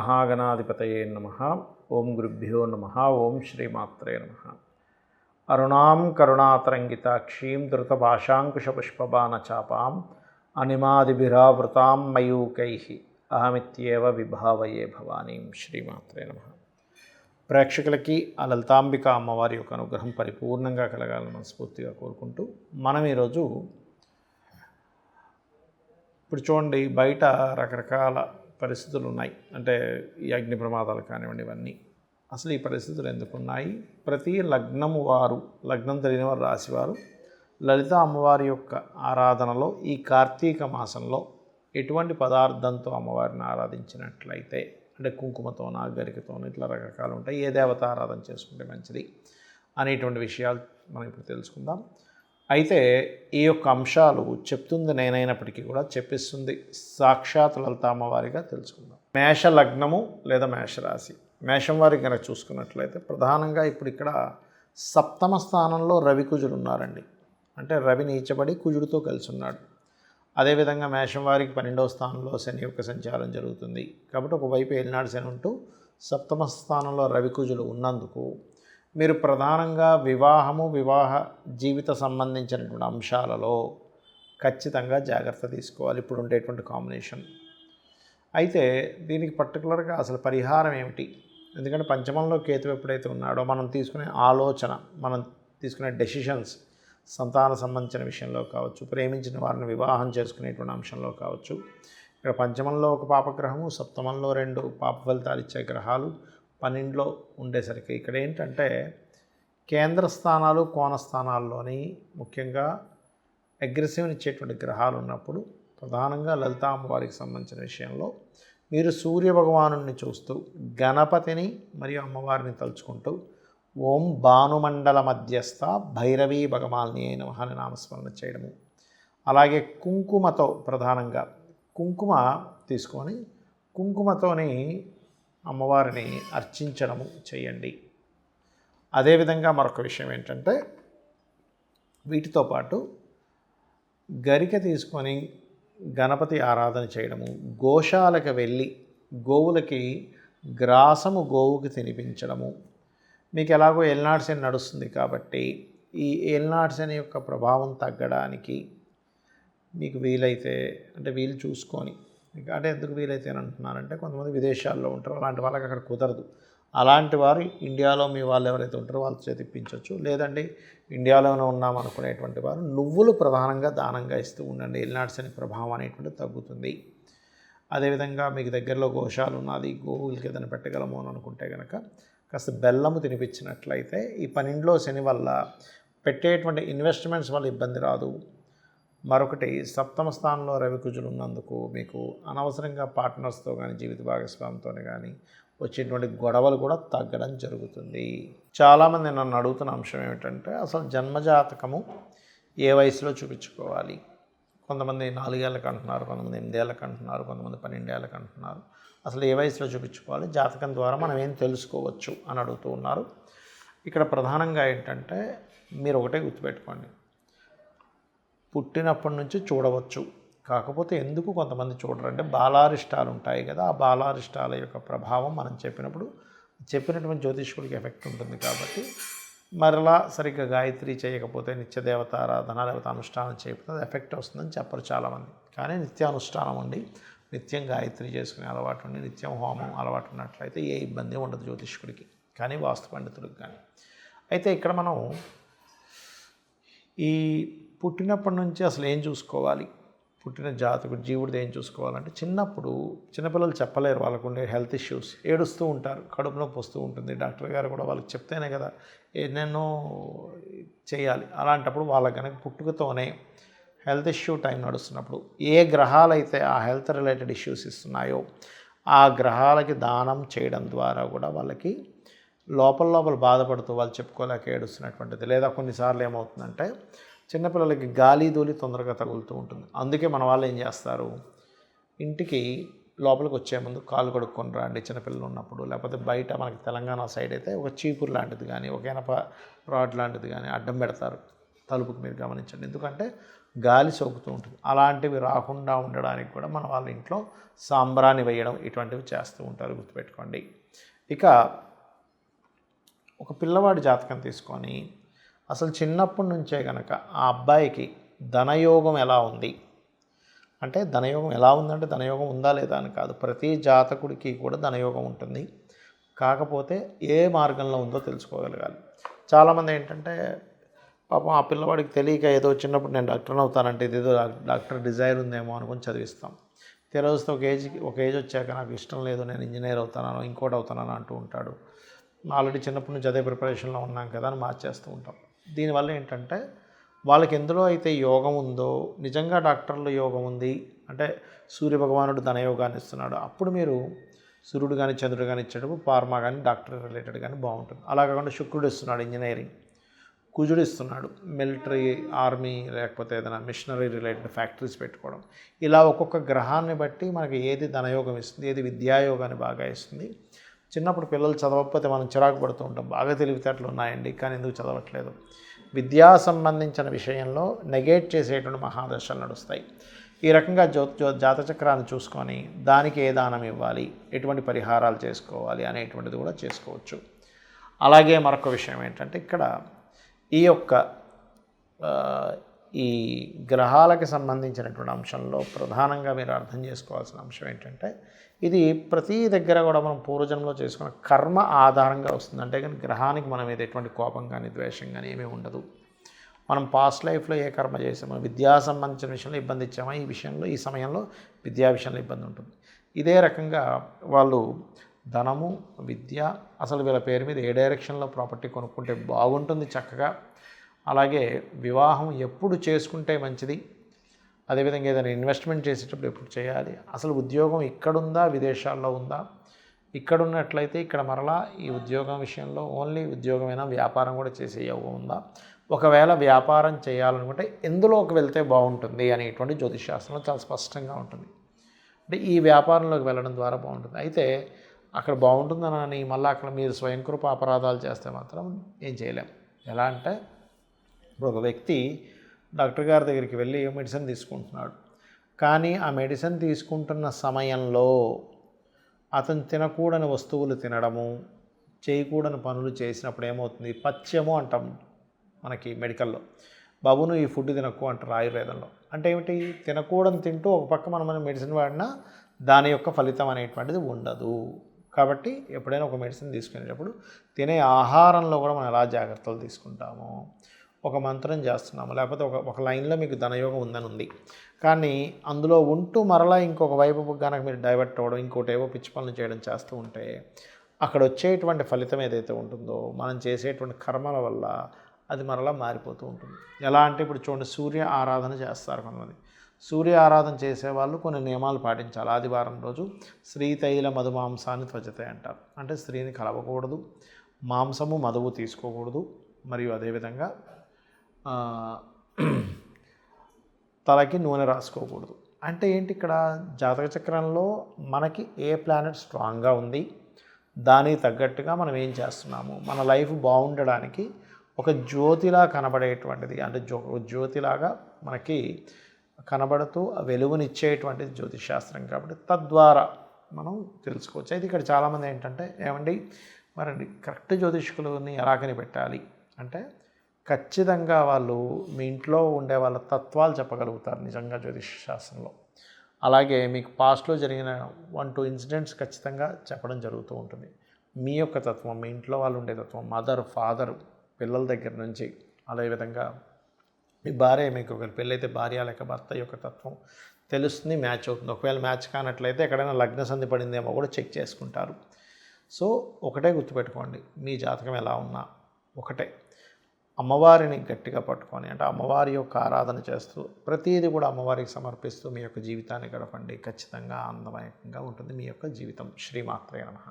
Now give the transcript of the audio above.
శ్రీమహాగణాధిపతయే నమః. ఓం గురుభ్యో నమః. ఓం శ్రీమాత్రే నమః. అరుణాం కరుణాతరంగితాక్షీం ధృతపాశాంకుశపుష్పబాణచాపాం అనిమాదిభిరావృతాం మయూకైః అహమిత్యేవ విభావయే భవానీం. శ్రీమాత్రే నమః. ప్రేక్షకులకి ఆ లలితాంబిక అమ్మవారి యొక్క అనుగ్రహం పరిపూర్ణంగా కలగాలని మనస్ఫూర్తిగా కోరుకుంటూ మనం ఈరోజు ఇప్పుడు చూడండి, బయట రకరకాల పరిస్థితులు ఉన్నాయి. అంటే ఈ అగ్ని ప్రమాదాలు కానివ్వండి, ఇవన్నీ అసలు ఈ పరిస్థితులు ఎందుకున్నాయి? ప్రతి లగ్నం తెలియని వారు రాశివారు లలిత అమ్మవారి యొక్క ఆరాధనలో ఈ కార్తీక మాసంలో ఎటువంటి పదార్థంతో అమ్మవారిని ఆరాధించినట్లయితే, అంటే కుంకుమతోన, గరికతోన, ఇట్లా రకరకాలు ఉంటాయి, ఏ దేవత ఆరాధన చేసుకుంటే మంచిది అనేటువంటి విషయాలు మనం ఇప్పుడు తెలుసుకుందాం. అయితే ఈ యొక్క అంశాలు చెప్తుంది నేనైనప్పటికీ కూడా చెప్పిస్తుంది సాక్షాత్ లలిత అమ్మవారిగా తెలుసుకుందాం. మేష లగ్నము లేదా మేషరాశి, మేషం వారికి కనుక చూసుకున్నట్లయితే ప్రధానంగా ఇప్పుడు ఇక్కడ సప్తమ స్థానంలో రవి కుజుడు ఉన్నారండి. అంటే రవి నీచబడి కుజుడితో కలిసి ఉన్నాడు. అదేవిధంగా మేషం వారికి 12వ స్థానంలో శని యొక్క సంచారం జరుగుతుంది. కాబట్టి ఒకవైపు ఏలినాడు శని ఉంటూ సప్తమ స్థానంలో రవి కుజులు ఉన్నందుకు మీరు ప్రధానంగా వివాహ జీవిత సంబంధించినటువంటి అంశాలలో ఖచ్చితంగా జాగ్రత్త తీసుకోవాలి ఇప్పుడు ఉండేటువంటి కాంబినేషన్. అయితే దీనికి పర్టికులర్గా అసలు పరిహారం ఏమిటి? ఎందుకంటే పంచమంలో కేతు ఎప్పుడైతే ఉన్నాడో మనం తీసుకునే ఆలోచన, మనం తీసుకునే డెసిషన్స్ సంతాన సంబంధించిన విషయంలో కావచ్చు, ప్రేమించిన వారిని వివాహం చేసుకునేటువంటి అంశంలో కావచ్చు, ఇక్కడ పంచమంలో ఒక పాపగ్రహము, సప్తమంలో 2 పాప ఫలితాలు ఇచ్చే గ్రహాలు 12లో ఉండేసరికి ఇక్కడ ఏంటంటే కేంద్ర స్థానాలు, కోణ స్థానాల్లోని ముఖ్యంగా అగ్రెసివ్ని ఇచ్చేటువంటి గ్రహాలు ఉన్నప్పుడు ప్రధానంగా లలితా అమ్మవారికి సంబంధించిన విషయంలో మీరు సూర్య భగవానుడిని చూస్తూ గణపతిని మరియు అమ్మవారిని తలుచుకుంటూ ఓం భానుమండల మధ్యస్థ భైరవీ భగమాలిని అయిన అని నామస్మరణ చేయడము, అలాగే కుంకుమతో ప్రధానంగా కుంకుమ తీసుకొని కుంకుమతోని అమ్మవారిని అర్చించడము చేయండి. అదేవిధంగా మరొక విషయం ఏంటంటే వీటితో పాటు గరిక తీసుకొని గణపతి ఆరాధన చేయడము, గోశాలకు వెళ్ళి గోవులకి గ్రాసము గోవుకి తినిపించడము. మీకు ఎలాగో ఏలినాడు శని నడుస్తుంది కాబట్టి ఈ ఏలినాడు శని యొక్క ప్రభావం తగ్గడానికి మీకు వీలైతే, అంటే వీలు చూసుకొని, అంటే ఎందుకు వీలైతే అని అంటున్నారంటే కొంతమంది విదేశాల్లో ఉంటారు, అలాంటి వాళ్ళకి అక్కడ కుదరదు. అలాంటి వారు ఇండియాలో మీ వాళ్ళు ఎవరైతే ఉంటారో వాళ్ళతో చేతిప్పించవచ్చు. లేదండి ఇండియాలోనే ఉన్నాం అనుకునేటువంటి వారు నువ్వులు ప్రధానంగా దానంగా ఇస్తూ ఉండండి. ఏలినాడు శని ప్రభావం అనేటువంటిది తగ్గుతుంది. అదేవిధంగా మీకు దగ్గరలో గోశాల ఉన్నది, గోవులకి ఏదైనా పెట్టగలము అని అనుకుంటే కనుక కాస్త బెల్లము తినిపించినట్లయితే ఈ 12లో శని వల్ల పెట్టేటువంటి ఇన్వెస్ట్మెంట్స్ వల్ల ఇబ్బంది రాదు. మరొకటి సప్తమ స్థానంలో రవి కుజులు ఉన్నందుకు మీకు అనవసరంగా పార్ట్నర్స్తో కానీ, జీవిత భాగస్వామితో కానీ వచ్చేటువంటి గొడవలు కూడా తగ్గడం జరుగుతుంది. చాలామంది నన్ను అడుగుతున్న అంశం ఏమిటంటే అసలు జన్మజాతకము ఏ వయసులో చూపించుకోవాలి? కొంతమంది 4 ఏళ్ళకి అంటున్నారు, కొంతమంది 8 ఏళ్ళకి అంటున్నారు, కొంతమంది 12 ఏళ్ళకి అంటున్నారు. అసలు ఏ వయసులో చూపించుకోవాలి? జాతకం ద్వారా మనం ఏం తెలుసుకోవచ్చు అని అడుగుతూ ఉన్నారు. ఇక్కడ ప్రధానంగా ఏంటంటే మీరు ఒకటే గుర్తుపెట్టుకోండి, పుట్టినప్పటి నుంచి చూడవచ్చు. కాకపోతే ఎందుకు కొంతమంది చూడరంటే బాలారిష్టాలు ఉంటాయి కదా, ఆ బాలారిష్టాల యొక్క ప్రభావం మనం చెప్పినటువంటి జ్యోతిష్కుడికి ఎఫెక్ట్ ఉంటుంది. కాబట్టి మరలా సరిగ్గా గాయత్రి చేయకపోతే, నిత్యదేవత ఆరాధన లేకపోతే అనుష్ఠానం చేయకపోతే అది ఎఫెక్ట్ వస్తుందని చెప్పరు చాలామంది. కానీ నిత్యానుష్ఠానం ఉండి, నిత్యం గాయత్రి చేసుకునే అలవాటు ఉండి, నిత్యం హోమం అలవాటు ఉన్నట్లయితే ఏ ఇబ్బంది ఉండదు జ్యోతిష్కుడికి కానీ, వాస్తు పండితుడికి కానీ. అయితే ఇక్కడ మనం ఈ పుట్టినప్పటి నుంచి అసలు ఏం చూసుకోవాలి, పుట్టిన జాతకుడు జీవుడిది ఏం చూసుకోవాలంటే, చిన్నపిల్లలు చెప్పలేరు, వాళ్ళకు ఉండే హెల్త్ ఇష్యూస్, ఏడుస్తూ ఉంటారు, కడుపు నొప్పి వస్తూ ఉంటుంది. డాక్టర్ గారు కూడా వాళ్ళకి చెప్తేనే కదా ఎన్నెన్నో చేయాలి. అలాంటప్పుడు వాళ్ళకి కనుక పుట్టుకతోనే హెల్త్ ఇష్యూ టైం నడుస్తున్నప్పుడు ఏ గ్రహాలైతే ఆ హెల్త్ రిలేటెడ్ ఇష్యూస్ ఇస్తున్నాయో ఆ గ్రహాలకి దానం చేయడం ద్వారా కూడా వాళ్ళకి లోపల బాధపడుతూ వాళ్ళు చెప్పుకోలేక ఏడుస్తున్నటువంటిది. లేదా కొన్నిసార్లు ఏమవుతుందంటే చిన్నపిల్లలకి గాలి ధూళి తొందరగా తగులుతూ ఉంటుంది. అందుకే మన వాళ్ళు ఏం చేస్తారు, ఇంటికి లోపలికి వచ్చే ముందు కాలు కడుక్కొని రండి చిన్నపిల్లలు ఉన్నప్పుడు. లేకపోతే బయట మనకి తెలంగాణ సైడ్ అయితే ఒక చీపురు లాంటిది కానీ, ఒక ఎనప రాడ్ లాంటిది కానీ అడ్డం పెడతారు. తలుపుకి మీరు గమనించండి. ఎందుకంటే గాలి సోకుతూ ఉంటుంది. అలాంటివి రాకుండా ఉండడానికి కూడా మన వాళ్ళ ఇంట్లో సాంబ్రాణి వేయడం ఇటువంటివి చేస్తూ ఉంటారు, గుర్తుపెట్టుకోండి. ఇక ఒక పిల్లవాడి జాతకం తీసుకొని అసలు చిన్నప్పటి నుంచే కనుక ఆ అబ్బాయికి ధనయోగం ఎలా ఉంది అంటే, ధనయోగం ఎలా ఉందంటే ధనయోగం ఉందా లేదా అని కాదు, ప్రతి జాతకుడికి కూడా ధనయోగం ఉంటుంది. కాకపోతే ఏ మార్గంలో ఉందో తెలుసుకోగలగాలి. చాలామంది ఏంటంటే పాపం ఆ పిల్లవాడికి తెలియక ఏదో చిన్నప్పుడు నేను డాక్టర్ని అవుతానంటే ఇదేదో డాక్టర్ డిజైర్ ఉందేమో అనుకుని చదివిస్తాం. తెరవస్తే ఒక ఏజ్ వచ్చాక నాకు ఇష్టం లేదు, నేను ఇంజనీర్ అవుతానో ఇంకోటి అవుతానని అంటూ ఉంటాడు. ఆల్రెడీ చిన్నప్పటి నుంచి అదే ప్రిపరేషన్లో ఉన్నాం కదా అని మార్చేస్తూ ఉంటాం. దీనివల్ల ఏంటంటే వాళ్ళకి ఎందులో అయితే యోగం ఉందో, నిజంగా డాక్టర్లో యోగం ఉంది అంటే సూర్యభగవానుడు ధనయోగాన్ని ఇస్తున్నాడు, అప్పుడు మీరు సూర్యుడు కానీ చంద్రుడు కానీ ఇచ్చేటప్పుడు ఫార్మా కానీ డాక్టర్ రిలేటెడ్ కానీ బాగుంటుంది. అలా కాకుండా శుక్రుడు ఇస్తున్నాడు ఇంజనీరింగ్, కుజుడు ఇస్తున్నాడు మిలిటరీ, ఆర్మీ, లేకపోతే ఏదైనా మిషనరీ రిలేటెడ్ ఫ్యాక్టరీస్ పెట్టుకోవడం. ఇలా ఒక్కొక్క గ్రహాన్ని బట్టి మనకి ఏది ధనయోగం ఇస్తుంది, ఏది విద్యాయోగాన్ని బాగా ఇస్తుంది. చిన్నప్పుడు పిల్లలు చదవకపోతే మనం చిరాకు పడుతూ ఉంటాం, బాగా తెలివితేటలు ఉన్నాయండి కానీ ఎందుకు చదవట్లేదు. విద్యా సంబంధించిన విషయంలో నెగేట్ చేసేటువంటి మహాదశలు నడుస్తాయి. ఈ రకంగా జాతచక్రాన్ని చూసుకొని దానికి ఏ దానం ఇవ్వాలి, ఎటువంటి పరిహారాలు చేసుకోవాలి అనేటువంటిది కూడా చేసుకోవచ్చు. అలాగే మరొక విషయం ఏంటంటే ఇక్కడ ఈ యొక్క ఈ గ్రహాలకి సంబంధించినటువంటి అంశంలో ప్రధానంగా మీరు అర్థం చేసుకోవాల్సిన అంశం ఏంటంటే, ఇది ప్రతి దగ్గర కూడా మనం పూర్వజన్మలో చేసుకున్న కర్మ ఆధారంగా వస్తుంది. అంటే కానీ గ్రహానికి మనం మీద ఎటువంటి కోపం కానీ ద్వేషం కానీ ఏమీ ఉండదు. మనం పాస్ట్ లైఫ్లో ఏ కర్మ చేసామో, విద్యా సంబంధించిన విషయంలో ఇబ్బంది ఇచ్చామో, ఈ సమయంలో విద్యా విషయంలో ఇబ్బంది ఉంటుంది. ఇదే రకంగా వాళ్ళు ధనము, విద్య, అసలు వీళ్ళ పేరు మీద ఏ డైరెక్షన్లో ప్రాపర్టీ కొనుక్కుంటే బాగుంటుంది చక్కగా, అలాగే వివాహం ఎప్పుడు చేసుకుంటే మంచిది, అదేవిధంగా ఏదైనా ఇన్వెస్ట్మెంట్ చేసేటప్పుడు ఎప్పుడు చేయాలి, అసలు ఉద్యోగం ఇక్కడుందా విదేశాల్లో ఉందా, ఇక్కడ ఉన్నట్లయితే ఇక్కడ మరలా ఈ ఉద్యోగం విషయంలో ఓన్లీ ఉద్యోగమైనా వ్యాపారం కూడా చేసే యోగం ఉందా, ఒకవేళ వ్యాపారం చేయాలనుకుంటే ఎందులోకి వెళ్తే బాగుంటుంది అనేటువంటి జ్యోతిషశాస్త్రంలో చాలా స్పష్టంగా ఉంటుంది. అంటే ఈ వ్యాపారంలోకి వెళ్ళడం ద్వారా బాగుంటుంది. అయితే అక్కడ బాగుంటుందని మళ్ళీ అక్కడ మీరు స్వయంకృప అపరాధాలు చేస్తే మాత్రం ఏం చేయలేం. ఎలా అంటే ఇప్పుడు ఒక వ్యక్తి డాక్టర్ గారి దగ్గరికి వెళ్ళి మెడిసిన్ తీసుకుంటున్నాడు, కానీ ఆ మెడిసిన్ తీసుకుంటున్న సమయంలో అతను తినకూడని వస్తువులు తినడము, చేయకూడని పనులు చేసినప్పుడు ఏమవుతుంది, పథ్యము అంటాం మనకి మెడికల్లో. బాబు నువ్వు ఈ ఫుడ్ తినకు అంటారు ఆయుర్వేదంలో. అంటే ఏమిటి, తినకూడని తింటూ ఒక పక్క మనం మెడిసిన్ వాడినా దాని యొక్క ఫలితం అనేటువంటిది ఉండదు. కాబట్టి ఎప్పుడైనా ఒక మెడిసిన్ తీసుకునేటప్పుడు తినే ఆహారంలో కూడా మనం ఎలా జాగ్రత్తలు తీసుకుంటాము, ఒక మంత్రం చేస్తున్నాము, లేకపోతే ఒక లైన్లో మీకు ధనయోగం ఉందని ఉంది, కానీ అందులో ఉంటూ మరలా ఇంకొక వైపు కనుక మీరు డైవర్ట్ అవ్వడం, ఇంకోటి ఏవో పిచ్చి పనులు చేయడం చేస్తూ ఉంటే అక్కడ వచ్చేటువంటి ఫలితం ఏదైతే ఉంటుందో మనం చేసేటువంటి కర్మల వల్ల అది మరలా మారిపోతూ ఉంటుంది. ఎలా అంటే ఇప్పుడు చూడండి, సూర్య ఆరాధన చేస్తారు కొంతమంది. సూర్య ఆరాధన చేసేవాళ్ళు కొన్ని నియమాలు పాటించాలి. ఆదివారం రోజు శ్రీతైల మధుమాంసాన్ని త్వచతే అంటారు. అంటే స్త్రీని కలవకూడదు, మాంసము మధువు తీసుకోకూడదు, మరియు అదేవిధంగా తలకి నూనె రాసుకోకూడదు. అంటే ఏంటి, ఇక్కడ జాతక చక్రంలో మనకి ఏ ప్లానెట్ స్ట్రాంగ్గా ఉంది, దానికి తగ్గట్టుగా మనం ఏం చేస్తున్నాము, మన లైఫ్ బాగుండడానికి ఒక జ్యోతిలా కనబడేటువంటిది, అంటే జ్యోతిలాగా మనకి కనబడుతూ వెలుగునిచ్చేటువంటిది జ్యోతిష్ శాస్త్రం. కాబట్టి తద్వారా మనం తెలుసుకోవచ్చు. అయితే ఇక్కడ చాలామంది ఏంటంటే, ఏమండి మరి కరెక్ట్ జ్యోతిష్కులని ఎలా కనిపెట్టాలి అంటే, ఖచ్చితంగా వాళ్ళు మీ ఇంట్లో ఉండే వాళ్ళ తత్వాలు చెప్పగలుగుతారు నిజంగా జ్యోతిష్ శాస్త్రంలో. అలాగే మీకు పాస్ట్లో జరిగిన 1-2 ఇన్సిడెంట్స్ ఖచ్చితంగా చెప్పడం జరుగుతూ ఉంటుంది. మీ యొక్క తత్వం, మీ ఇంట్లో వాళ్ళు ఉండే తత్వం, మదర్, ఫాదర్, పిల్లల దగ్గర నుంచి, అదేవిధంగా మీ భార్య, మీకు ఒకవేళ పెళ్ళైతే భార్య లేక భర్త యొక్క తత్వం తెలుస్తుంది, మ్యాచ్ అవుతుంది. ఒకవేళ మ్యాచ్ కానట్లయితే ఎక్కడైనా లగ్న సంధి పడిందేమో కూడా చెక్ చేసుకుంటారు. సో ఒకటే గుర్తుపెట్టుకోండి, మీ జాతకం ఎలా ఉన్నా ఒకటే, అమ్మవారిని గట్టిగా పట్టుకొని, అంటే అమ్మవారి యొక్క ఆరాధన చేస్తూ ప్రతిదీ కూడా అమ్మవారికి సమర్పిస్తూ మీ యొక్క జీవితాన్ని గడపండి. ఖచ్చితంగా ఆనందమయంగా ఉంటుంది మీ యొక్క జీవితం. శ్రీమాత్రే నమః.